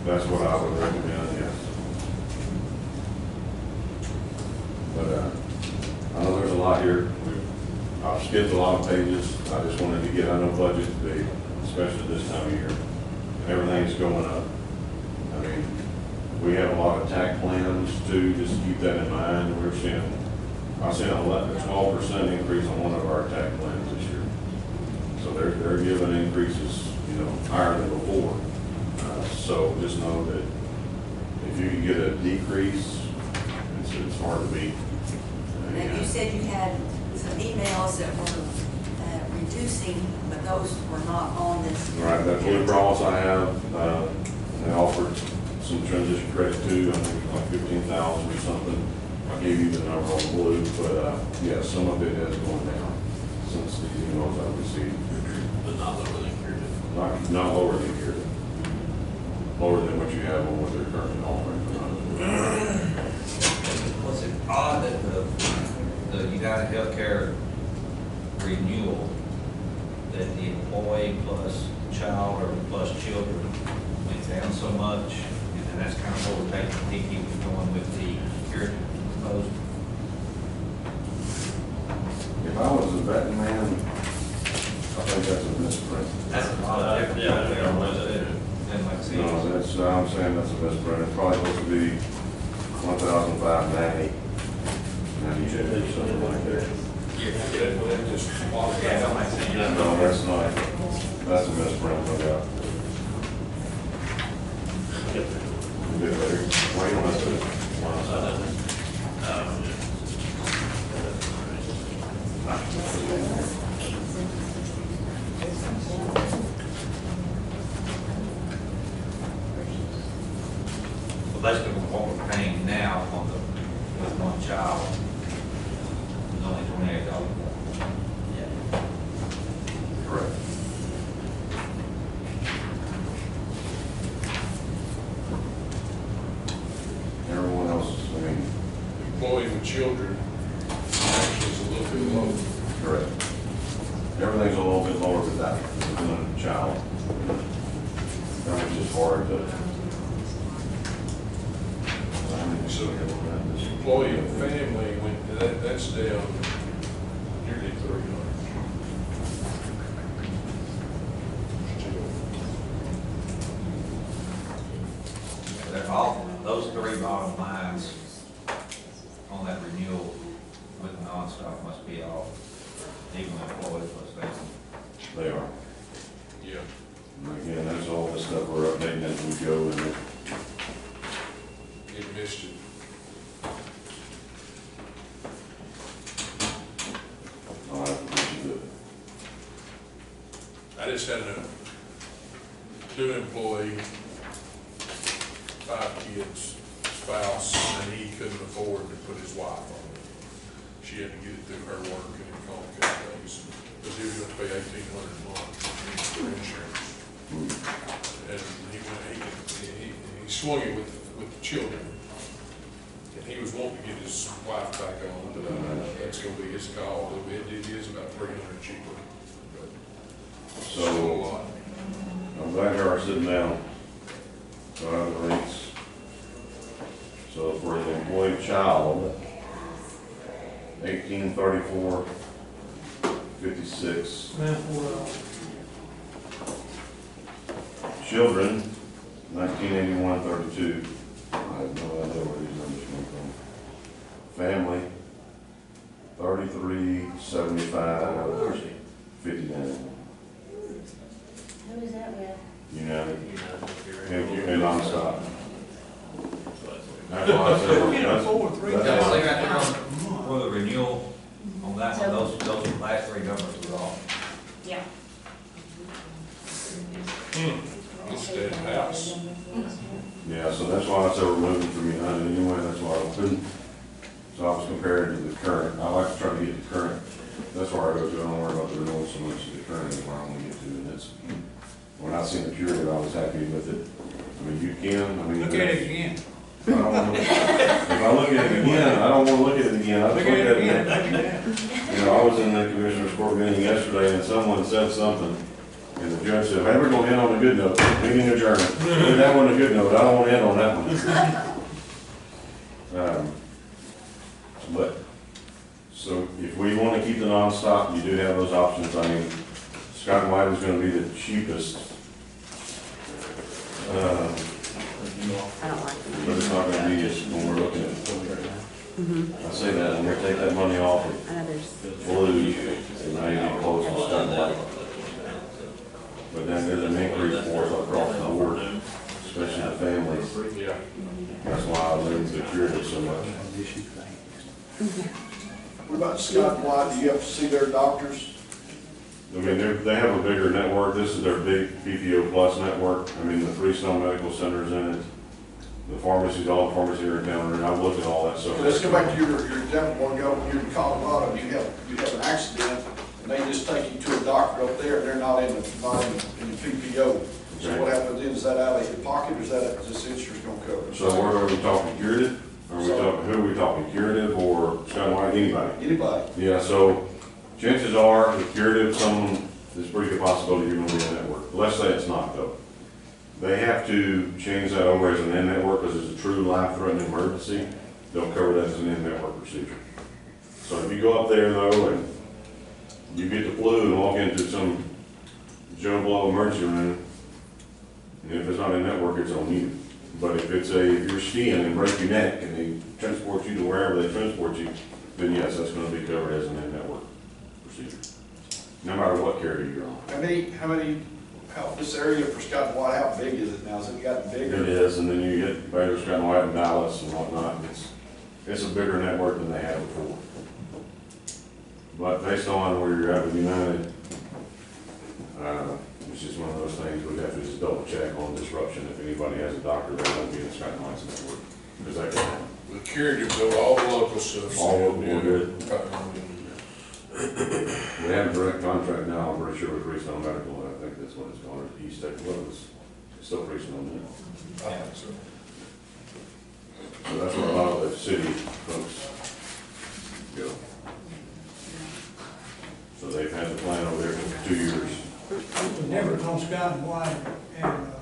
That's what I would recommend, yes. But, I know there's a lot here. I've I've skipped a lot of pages. I just wanted to get, I know budget big, especially this time of year. Everything's going up. I mean, we have a lot of TAC plans too, just keep that in mind. We're seeing, I've seen a 12% increase on one of our TAC plans this year. So they're giving increases, you know, higher than before. So just know that if you can get a decrease, it's hard to beat. And you said you had some emails that were reducing, but those were not on this. Right, that Blue Cross I have, they offered some transition credit too, I think like 15,000 or something. I gave you the number on Blue, but yeah, some of it has gone down since these emails I've received. But not lower than Cured. Not lower than here, lower than what you have on what they're currently offering. Was it odd that the United Healthcare renewal, that the employee plus child or plus children went down so much? And that's kind of what we're taking, I think he was going with the Cured proposal. If I was a betting man, I think that's a misprint. That's a lot of different. Yeah, There yeah. was it. And like I said, No, that's, I'm saying that's a misprint. It's probably supposed to be 1,590. 92, something like that. That just. yeah, that might seem. No, that's not, that's a misprint, no doubt. Get better. Wait on us. Well, basically, what we're paying now on the, with one child is only $28. Correct. Everyone else, I mean, Employee with children actually is a little bit low. correct. Everything's a little bit lower than that, than a child. That was just hard to. I mean, so this Employee and family went, that's down nearly 300. They're all, those three bottom lines on that renewal with nonstop must be all even employees plus family. They are. Yeah. And again, that's all the stuff we're updating as we go, and It missed it. I'll have to get you I just had a new employee, 5 kids, spouse, and he couldn't afford to put his wife on it. She had to get it through her work and it complicated things, because he was gonna pay $1,800 a month for insurance. And he swung it with the children. And he was wanting to get his wife back on, but that's gonna be his call. It is about $300 cheaper, but still a So, lot. I'm glad you are sitting down. So I have the rates. So for the employee child, 1834, 56. Children, 1981, 32. I have no idea where these numbers come from. Family, 33, 75, 59. Who is that with? United, and nonstop. That's why I said, Yeah, so they got there on, for the renewal on that one, those last three numbers were off. Yeah. It's dead house. yeah, so that's why I said we're moving from United anyway, that's why I couldn't. So I was comparing to the current, I like to try to get the current, that's where I go to, I don't worry about the renewal so much, the current is where I want to get to, and it's, when I seen the period, I was happy with it. I mean, you can, I mean. Look at it again. I don't wanna- If I look at it again, I don't wanna look at it again. I Look just at look it at again, it. look at that. You know, I was in the commissioner's court meeting yesterday and someone said something, and the judge said, hey, we're gonna end on a good note, meeting adjourned. That wasn't a good note, I don't wanna end on that one. But, So if we want to keep the nonstop, you do have those options. I mean, Scott and White is going to be the cheapest. But it's not going to be as when we're looking at. I say that, and we're take that money off of Blue, and now you get close to Scott and White. But then there's an increase for us across the board, especially the families. Yeah. That's why I live the curative so much. What about Scott and White? Do you have to see their doctors? I mean, they have a bigger network. This is their big PPO Plus network. I mean, the Freestone Medical Center's in it. The pharmacies, all the pharmacies are in town, and I've looked at all that stuff. So let's go back to your example, when you're in Colorado, you have an accident, and they just take you to a doctor up there, and they're not in the PPO. So what happens then? Is that out of your pocket, or is this insurance gonna cover? So are we talking curative? Are we talking, who are we talking, curative or Scott and White, anybody? Anybody? Yeah, so chances are, the curative, there's a pretty good possibility you're gonna be in network. Let's say it's not though. They have to change that over as an in-network because it's a true life-threatening emergency. They'll cover that as an in-network procedure. So if you go up there though and you get the flu and walk into some Joe Blow emergency room, and if it's not in-network, it's on you. But if you're skiing and break your neck and they transport you to wherever they transport you, then yes, that's gonna be covered as an in-network procedure. No matter what carrier you're on. This area for Scott and White, how big is it now? Has it gotten bigger? It is, and then you get Baylor, Scott and White, and Dallas and whatnot. It's a bigger network than they had before. But based on where you're at with United, it's just one of those things we'd have to just double check on disruption. If anybody has a doctor, they won't be in Scott and White's network. Because that can happen. The curative, though, all the local stuff. All of them are good. Um, We have a direct contract now, I'm pretty sure with Freestone Medical, and I think that's what it's called, or East Tech, what it was, it's still Freestone now. I think so. So that's where a lot of the city folks go. So they've had the plan over there for 2 years. The difference on Scott and White and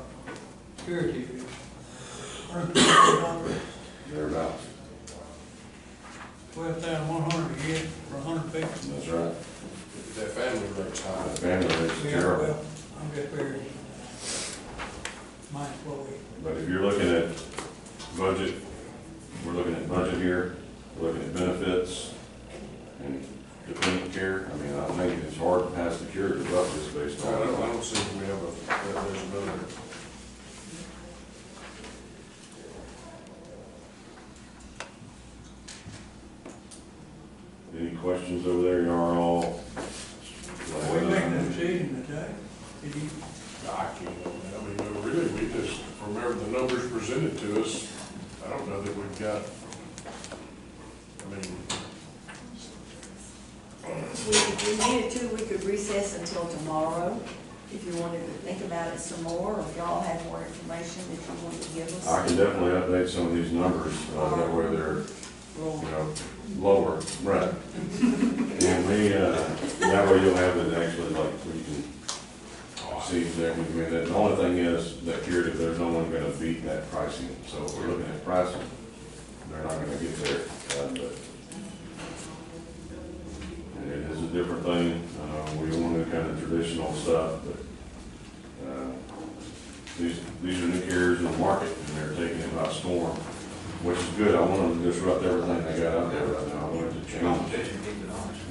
Curative is Thereabouts. $12,100 to get for 100 people. That's right. That family rate's high. The family rate's Yeah, terrible. well, I'm just very, my employee. But if you're looking at budget, we're looking at budget here, we're looking at benefits and dependent care. I mean, I think it's hard to pass the curative up just based I on. don't see if we have there's another. Any questions over there? You are all. We making a decision today. Did you? I can't, I mean, really, we just, remember the numbers presented to us, I don't know that we've got, I mean. If we needed to, we could recess until tomorrow, if you wanted to think about it some more, or if y'all have more information that you wanted to give us. I can definitely update some of these numbers, that way they're, lower, right. And that way you'll have it actually, like, where you can see exactly, I mean, the only thing is that curative, there's no one gonna beat that pricing. So if we're looking at pricing, they're not gonna get there, but and it is a different thing. We wanted kind of traditional stuff, but, these are new carriers in the market, and they're taking it by storm, which is good. I want them to disrupt everything they got out there right now. I want it to change.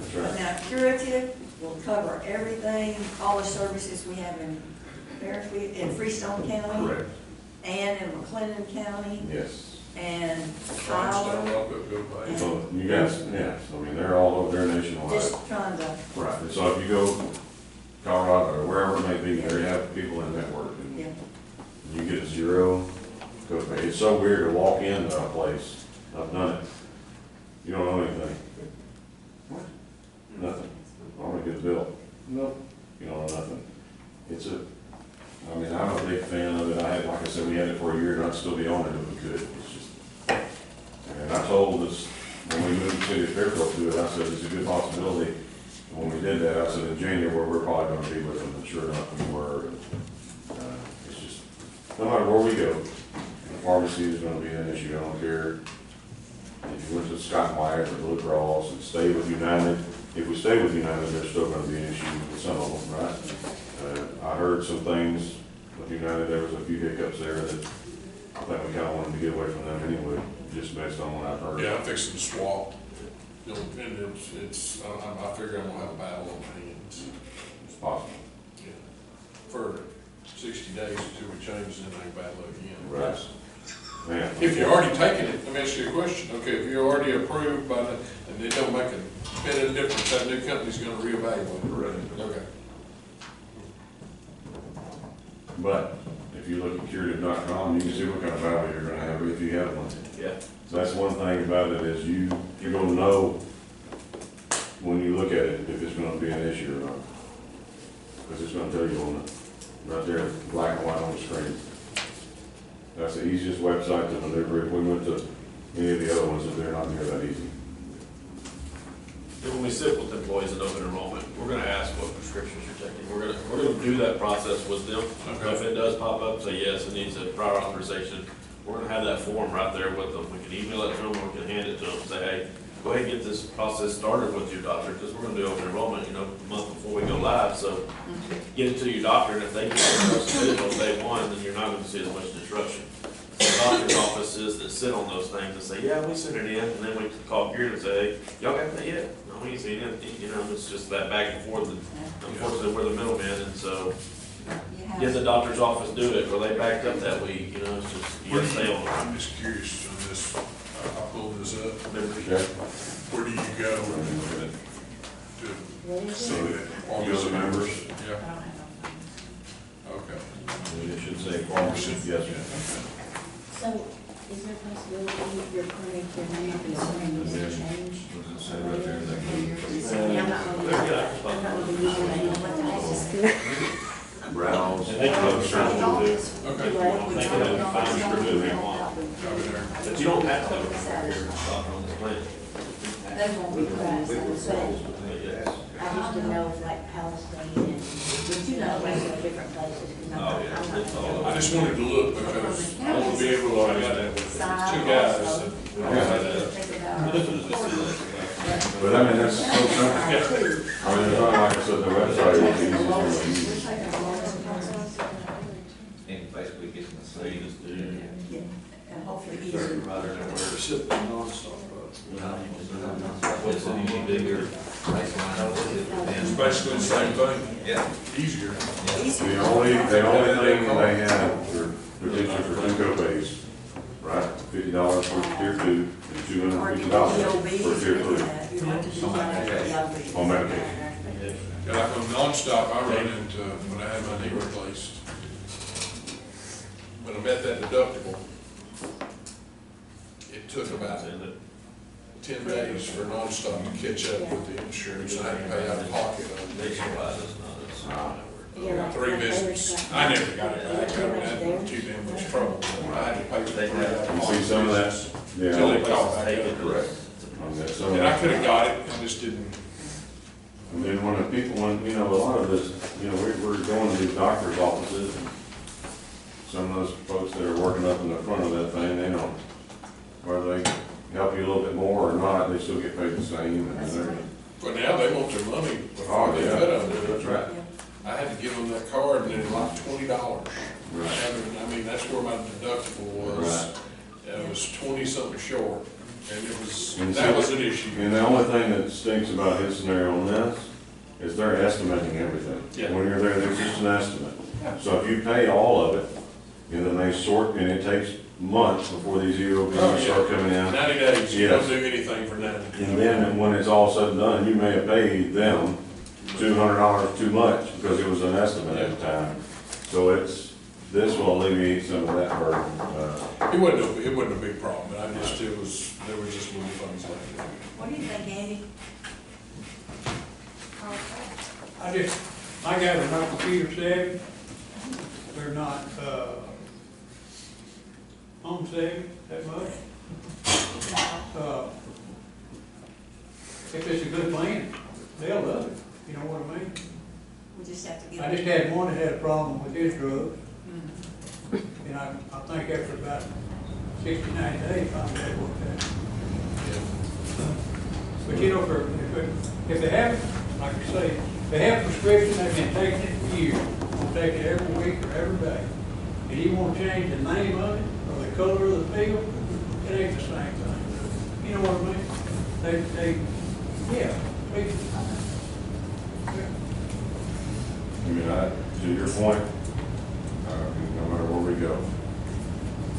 That's right. Now, curative will cover everything, all the services we have in Fairfield, in Freestone County. Correct. And in McLennan County, Yes. and Johnstown, Tyler. up at Good Bay. So you guys, yes, I mean, they're all over, they're nationwide. Just trying to, Right, and so if you go Colorado or wherever it may be, there you have people in network, and yeah. you get a zero, go pay. It's so weird to walk into a place, I've done it, you don't know anything. Nothing, I want to get a bill. Nope. You don't know nothing. I mean, I'm a big fan of it. Like I said, we had it for a year, and I'd still be on it if we could. It's just, and I told us, when we moved the city of Fairfield to it, I said, it's a good possibility. And when we did that, I said, in January, we're probably gonna be with them, and sure enough, we were. And, it's just, no matter where we go, the pharmacy is gonna be an issue. I don't care if you went to it's Scott and White or Blue Cross and stay with United. If we stay with United, there's still gonna be an issue with some of them, right? I heard some things with United, there was a few hiccups there that I think we kinda wanted to get away from them anyway, just based on what I've heard. Yeah, I'm fixing to swap. You know, and I figure I'm gonna have a battle on my hands. It's possible. Yeah. For 60 days until we change, then I battle again. Right. Man. If you're already taking it, let me ask you a question. Okay, if you're already approved by the, and it don't make a bit of difference, that new company's gonna reevaluate. Correct. Okay. But if you look at curative.com, you can see what kind of value you're gonna have if you have one. Yeah. So that's one thing about it is you're gonna know when you look at it if it's gonna be an issue or not. Because it's gonna tell you on it, right there, black and white on the screen. That's the easiest website to maneuver. If we went to any of the other ones, they're not near that easy. And when we sit with employees in open enrollment, we're gonna ask what prescriptions you're taking. We're gonna do that process with them. Okay. If it does pop up, say yes, it needs a prior authorization, we're gonna have that form right there with them. We can email it to them, or we can hand it to them, say, hey, go ahead and get this process started with your doctor, because we're gonna do open enrollment, you know, a month before we go live, so get it to your doctor, and if they get it on day one, then you're not gonna see as much disruption. The doctor's offices that sit on those things and say, yeah, we sent it in, and then we call Gear and say, hey, y'all got that yet? No, we ain't seen it, you know, it's just that back and forth, and unfortunately, we're the middleman, and so, did the doctor's office do it, or they backed up that week, you know, it's just, you gotta stay on it. I'm just curious on this, I pulled this up. Okay. Where do you go to see that? All You those the members? Yeah. Okay. It should say pharmacy, yes, sir. So, is there a possibility your permit can maybe be changed? Say right there, that I mean, I'm not gonna be using it. browse. And they can have a search to do. Okay. They can have a find for who they want. Over there. But you don't have to have a career doctor on this plan. They won't be classed. I just didn't know if like Palestine and, but you know, like different places. 'Cause I'm Oh, not- yeah, I'm not- it's all I just wanted to look because I want to be able to, I got that with two guys. But I mean, that's so simple. I mean, it's not like I said, the website is easy to use. And basically getting the So you same. just do. And hopefully easier. What's the new bigger baseline? It's basically the same thing, Yeah. easier. The only thing they have for potential for two copays, right? $50 for tier 2 and $250 for tier 3 on medication. Yeah, like on nonstop, I ran into, when I had my knee replaced, when I met that deductible, it took about 10 days for nonstop to catch up with the insurance. I had to pay out of pocket on Nationwide is not as. Yeah, like- 3 like they were visits. saying- I never got it back. I Pretty much had there. too damn much trouble. I had to pay for 3 out of You pocket. see some of that? Till they Yeah. called back Take up. it. Correct. And that's some of And I that. could have got it, I just didn't. And then when the people, you know, a lot of this, you know, we're going to these doctor's offices, and some of those folks that are working up in the front of that thing, they don't, whether they help you a little bit more or not, they still get paid the same, and they're, But now they want their money before oh, they yeah, cut on it. that's right. I had to give them that card and then like $20. Right. I mean, that's where my deductible was. Right. It was 20-something short, and it was, And that so- was an issue. And the only thing that stinks about his scenario on this is they're estimating everything. Yeah. When you're there, there's just an estimate. So if you pay all of it, and then they sort, and it takes months before these Oh, EOBs yeah. start coming in. 90 days, you don't Yes. do anything for 90 days. And then when it's all said and done, you may have paid them $200 too much because it was an estimate at the time. So this will alleviate some of that burden. It wasn't a big problem, but there were just little things like that. What do you think, Andy? I gather my computer savvy, they're not, home savvy that much. If it's a good plan, they'll love it, you know what I mean? We just have to get. I just had one that had a problem with his drugs, and I think after about 60, 90 days, finally that worked out. But you know, if they have, like you say, if they have prescription, they've been taking it for years, gonna take it every week or every day. And you wanna change the name of it, or the color of the pill, it ain't the same thing. You know what I mean? Yeah. I mean, to your point, no matter where we go,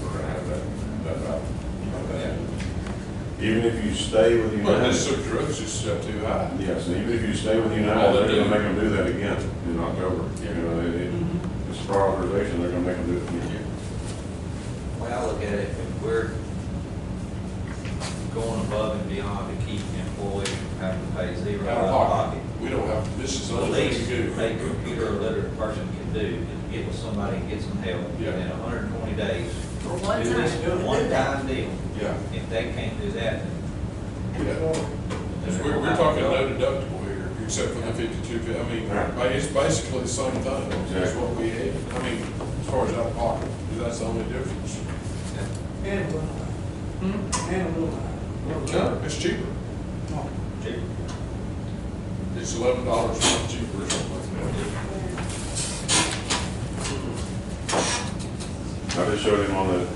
we're gonna have that battle. Even if you stay with But United. this drugs is set too high. Yes, and even if you stay with All United, they they're gonna do. make them do that again in October. You know, it's prior authorization, they're gonna make them do it again. When I look at it, if we're going above and beyond to keep employees from having to pay zero Out of pocket. We don't have, this is the the only least thing we a do. computer illiterate person can do is get with somebody and get some help. Yeah. And in 120 days, For one do this time. one-time deal. Yeah. If they can't do that, then Yeah. We're talking no deductible here, except for the 52, I mean, it's basically the same thing as what we had. I mean, as far as out of pocket, that's the only difference. And a little high. And a little high. No, it's cheaper. No. cheap. It's $11 a month cheaper or something like that. I just showed him on the,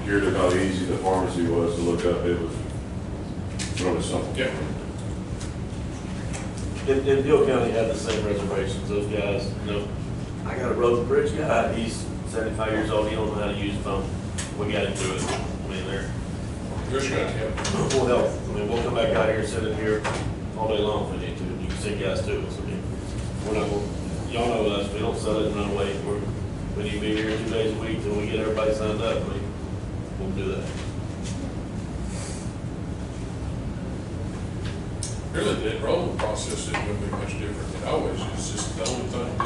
here to how easy the pharmacy was to look up. It was really simple. Yeah. In Deal County had the same reservations, those guys, you know, I got a road and bridge guy, he's 75 years old, he don't know how to use the phone. We got into it, I mean, they're, You're just gonna help. we'll help, I mean, we'll come back out here and sit in here all day long if we need to, and you can send guys to us, I mean, we're not, y'all know us, we don't sell it and run away, we need to be here 2 days a week till we get everybody signed up, I mean, we'll do that. Really, the enrollment process isn't gonna be much different than always. It's just the only thing,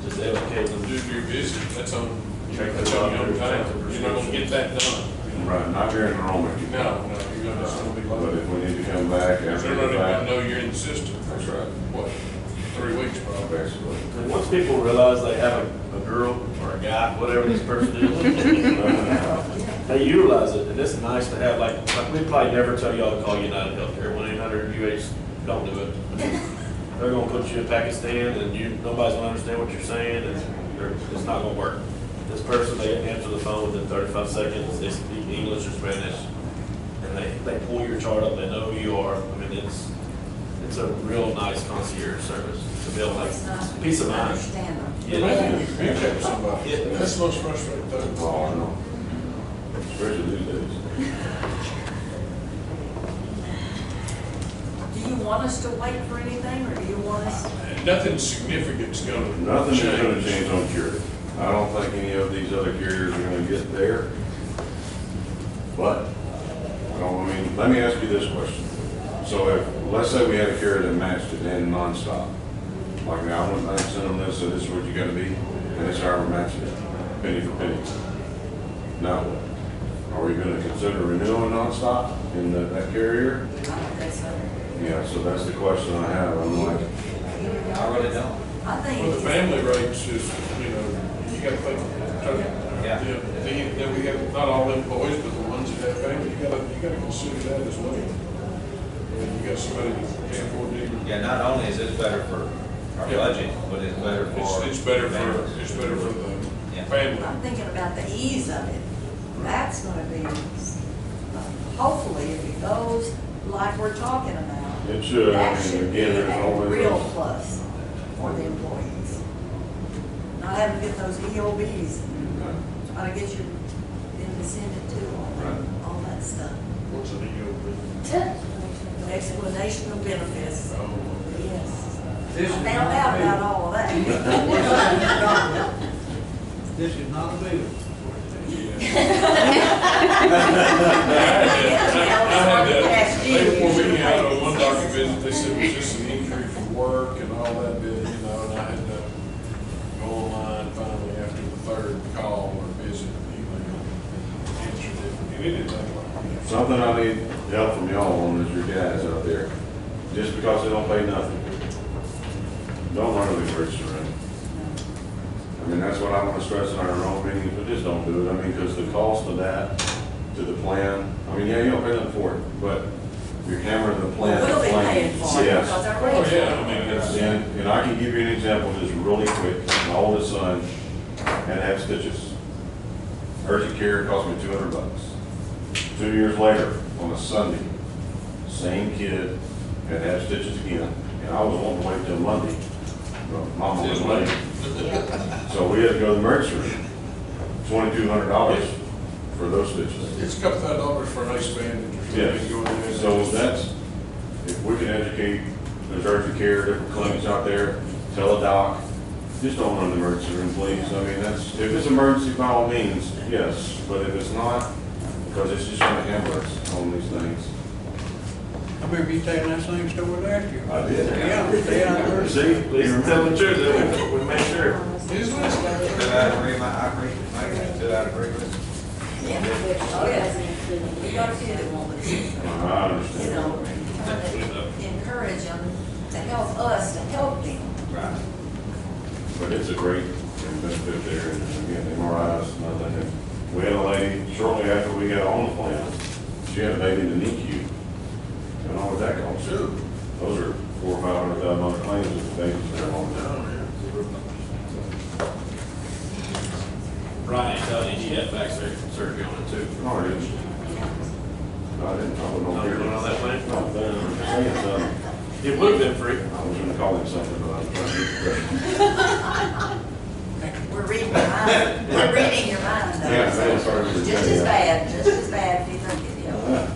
Just educate them. do your visit, that's on, Check that's the on your own doctor, time. check the You're not gonna get that done. Right, not during enrollment. No, you're gonna, it's gonna be But like, if we need to come back they're after not the even gonna fact, know you're in the system. that's right, What, 3 weeks probably. basically. And once people realize they have a girl or a guy, whatever this person is, they utilize it, and it's nice to have, like we'd probably never tell y'all to call United Healthcare, 1-800-UH, don't do it. They're gonna put you in Pakistan, and nobody's gonna understand what you're saying, and it's not gonna work. This person, they answer the phone within 35 seconds, they speak English or Spanish, and they pull your chart up, they know who you are, I mean, it's a real nice concierge service to be able to, It's nice. peace of mind. Understand them. Yeah. Imagine you communicate with somebody. Yeah. That's the most frustrating thing. Oh, I know. Especially these days. Do you want us to wait for anything, or do you want us? Nothing significant's gonna Nothing is gonna change. change on Cure. I don't think any of these other carriers are gonna get there. But, I mean, let me ask you this question. So if, let's say we had a carrier that matched it in nonstop. Like now, I went back and sent them this, so this is what you gotta be, and it's our matching it, penny for penny. Now what? Are we gonna consider renewing nonstop in that carrier? I don't think so. Yeah, so that's the question I have. I'm like, I really don't. I think. Well, the family rates is, you know, you gotta think, Yeah. then we have, not all employees, but the ones that have family, you gotta consider that as well. And you got somebody that can't afford to even. Yeah, not only is this better for our Yeah. budget, but it's better for. It's better families. for, it's better for Yeah. the family. I'm thinking about the ease of it. That's gonna be, hopefully, if it goes like we're talking about. it should, I That mean, should be again, there's a always. real plus for the employees. Not having to get those EOBs, try to get your, them to send it to all that stuff. What's an EOB? Explanation of benefits, Oh, yes. This is Found not out a about bill. all of that. This is not a bill. They wore me out on one doctor visit, they said it was just an injury from work and all that bit, you know, and I had to go online finally after the third call or visit, answered it, and it didn't like. Something I need help from y'all on is your guys out there. Just because they don't pay nothing. Don't run with emergency room. I mean, that's what I want to stress in our own meetings, but just don't do it. I mean, because the cost of that to the plan, I mean, yeah, you don't pay nothing for it, but you're hammering the plan. We'll be plan I can give you an example just really quick. My oldest son had to have stitches. Urgent care cost me $200. 2 years later, on a Sunday, same kid had to have stitches again, and I was wanting to wait till Monday. But Mama was late. So we had to go to the emergency room. $2,200 for those stitches. It's a couple $1,000 for an ace bandage or something. Yes, Going in there. so that's, if we can educate, there's urgent care, different clinics out there, tell a doc, just don't run the emergency room, please. I mean, that's, if it's emergency, by all means, yes, but if it's not, because it's just gonna hamper us on these things. I remember you taking that same story last year. I did. Yeah. See, Please tell the truth, then we make sure. His list. I agree, I agree with Yeah. Oh, yeah. We got a few that won't listen. I You understand. know, encourage them to help us to help them. you. Right. But it's a great benefit there, and again, MRIs, nothing. And we had a lady, shortly after we got on the plan, she had a baby in the NICU. You know what that costs? Sure. Those are $400,000 or $500,000 claims if the baby's there long now. Brian, tell you, he had back surgery on it too. No, I didn't. No, I didn't, I wasn't No, on you here. went on that plan? No, they're saying, It would have been free. I was gonna call him something, but I was trying to get the question. We're reading your mind. We're reading your mind, though. Yeah, So that's hard to Just do, as yeah. bad, just as bad if you think it, you know.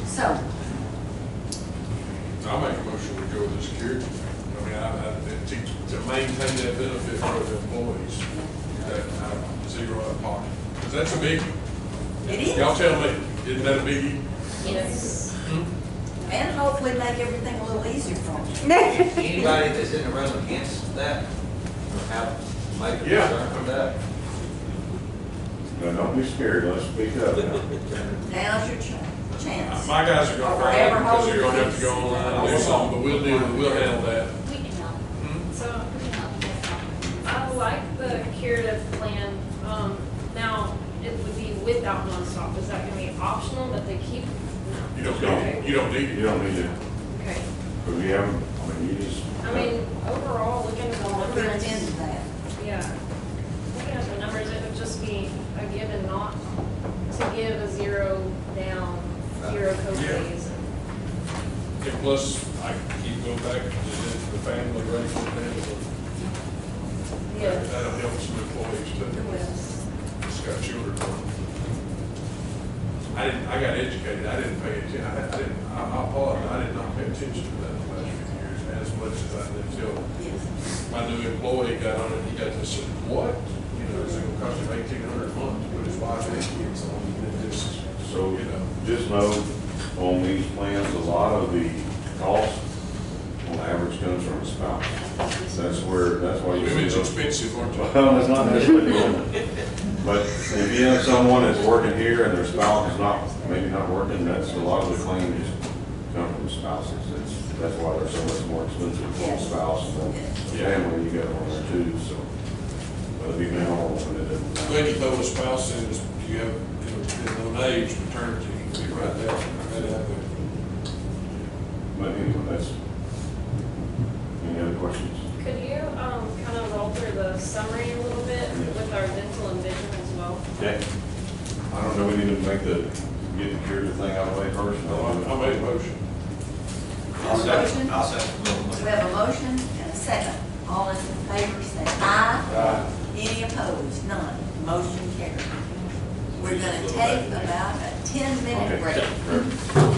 So, I'll make a motion to go with the security. I mean, to maintain that benefit for the employees, that zero out of pocket. Because that's a biggie. it is. Y'all tell me, isn't that a biggie? Yes. And hopefully make everything a little easier for them. Anybody that's in the room against that, or have, make a Yeah. concern for that? Now, don't be scared, let's speak up now. Now's your chance. My guys are gonna cry Forever because hold they're your gonna have to go peace. online and do something, but we'll handle that. We can help. So We can help. That's fine. I like the curative plan. Now, it would be without nonstop. Is that gonna be optional that they keep? You No. don't need it, you don't need You it. don't need it, Okay. because we have, I mean, you just. I mean, overall, looking at the We're numbers. built into that. Yeah. Looking at the numbers, it would just be a given not to give a zero down, zero co-pays. And plus, I keep going back to the family rate for them. Yeah. That'll help some employees too. It will. It's got children. I got educated, I didn't pay attention, I apologize, I did not pay attention to that the last few years as much as I did until Yes. my new employee got on it, he got this, what? You know, it's gonna cost him $1,800 a month to put his wife and his kids on, and it just, So, you know. just know, on these plans, a lot of the cost on average comes from a spouse. That's why you see Women's those. expensive, aren't you? Well, that's not necessarily women. But if you have someone that's working here and their spouse is not, maybe not working, that's a lot of the claims come from spouses. That's why they're so much more expensive for a spouse and the family, you got on there too, so. Whether it be male or woman, it doesn't. Glad you throw a spouse in, you have, you know, age, maternity, you can figure out that, But anyway, that's, any other questions? Could you, kind of roll through the summary a little bit with our dental and vision as well? Okay. I don't know, we need to get the curative thing out of the way first. I made a motion. I'll second. I'll second. We have a motion and a second. All in favor, say aye. Any opposed? None. Motion carried. We're gonna take about a 10-minute break. Okay.